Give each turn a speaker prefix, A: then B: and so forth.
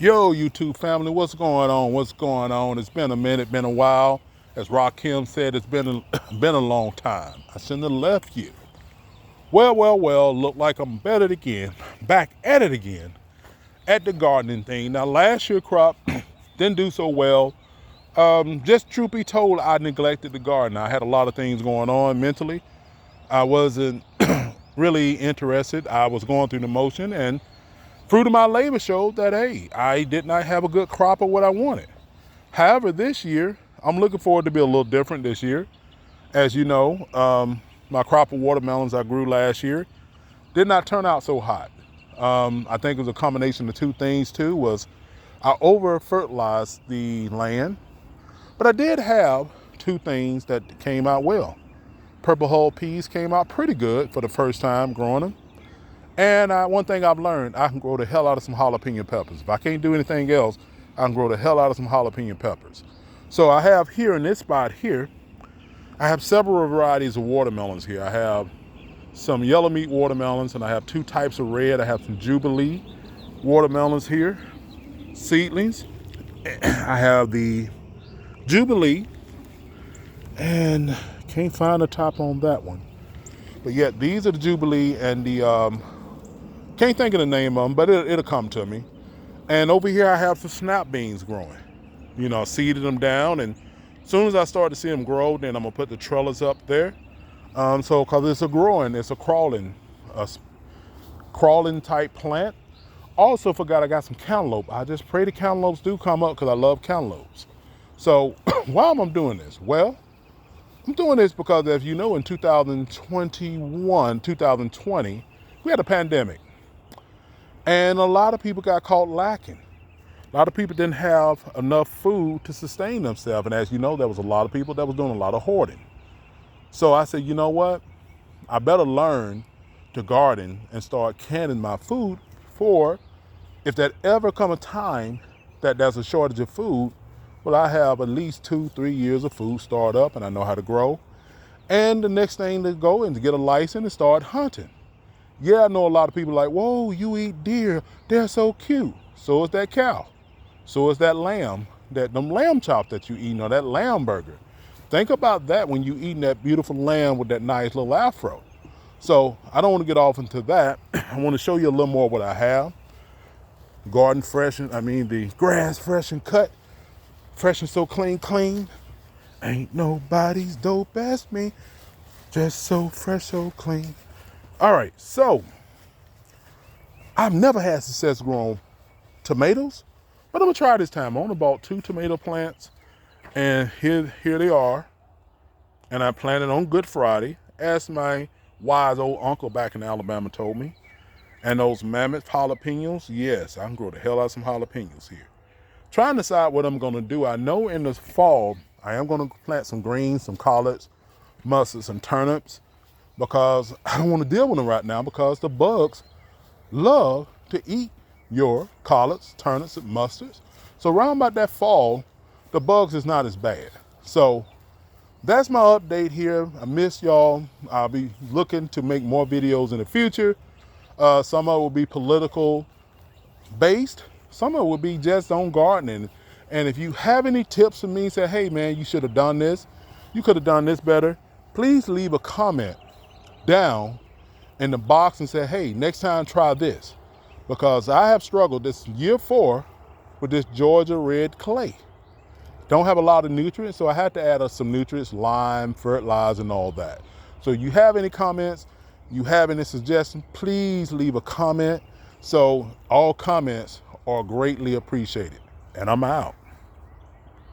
A: Yo, YouTube family, what's going on? What's going on? It's been a minute, been a while. As Rakim said, it's been been a long time. I shouldn't have left you. Well, look like I'm back at it again, at the gardening thing. Now, last year crop didn't do so well. Just truth be told, I neglected the garden. I had a lot of things going on mentally. I wasn't really interested. I was going through the motion, and fruit of my labor showed that, hey, I did not have a good crop of what I wanted. However, this year, I'm looking forward to be a little different this year. As you know, my crop of watermelons I grew last year did not turn out so hot. I think it was a combination of two things too, was I over fertilized the land, but I did have two things that came out well. Purple hull peas came out pretty good for the first time growing them. And one thing I've learned, I can grow the hell out of some jalapeno peppers. If I can't do anything else, I can grow the hell out of some jalapeno peppers. So I have here in this spot here, I have several varieties of watermelons here. I have some yellow meat watermelons, and I have two types of red. I have some Jubilee watermelons here, seedlings. I have the Jubilee, and can't find the top on that one. But yet these are the Jubilee and the, can't think of the name of them, but it'll come to me. And over here I have some snap beans growing. You know, seeded them down, and as soon as I start to see them grow, then I'm gonna put the trellis up there. So, cause it's a crawling type plant. Also forgot I got some cantaloupe. I just pray the cantaloupes do come up because I love cantaloupes. So why am I doing this? Well, I'm doing this because, as you know, in 2021, 2020, we had a pandemic, and a lot of people got caught lacking. A lot of people didn't have enough food to sustain themselves. And as you know, there was a lot of people that was doing a lot of hoarding. So I said, you know what? I better learn to garden and start canning my food for if that ever come a time that there's a shortage of food, well, I have at least 2-3 years of food stored up, and I know how to grow. And the next thing to go is to get a license and start hunting. Yeah, I know a lot of people like, whoa, you eat deer. They're so cute. So is that cow. So is that lamb, them lamb chops that you eat, or that lamb burger. Think about that when you eating that beautiful lamb with that nice little afro. So I don't want to get off into that. I want to show you a little more of what I have. Garden fresh, the grass fresh and cut. Fresh and so clean. Ain't nobody's dope as me. Just so fresh, so clean. All right, so I've never had success growing tomatoes, but I'm gonna try this time. I only bought 2 tomato plants, and here they are. And I planted on Good Friday, as my wise old uncle back in Alabama told me. And those mammoth jalapenos, yes, I can grow the hell out of some jalapenos here. Trying to decide what I'm gonna do. I know in the fall, I am gonna plant some greens, some collards, mustards, and turnips, because I don't want to deal with them right now because the bugs love to eat your collards, turnips, and mustards. So around about that fall, the bugs is not as bad. So that's my update here. I miss y'all. I'll be looking to make more videos in the future. Some of it will be political based. Some of it will be just on gardening. And if you have any tips for me, say, hey man, you should have done this. You could have done this better. Please leave a comment down in the box and say, hey, next time try this. Because I have struggled this year 4 with this Georgia red clay. Don't have a lot of nutrients, so I had to add some nutrients, lime, fertilizer, and all that. So you have any comments, you have any suggestions, please leave a comment. So all comments are greatly appreciated. And I'm out.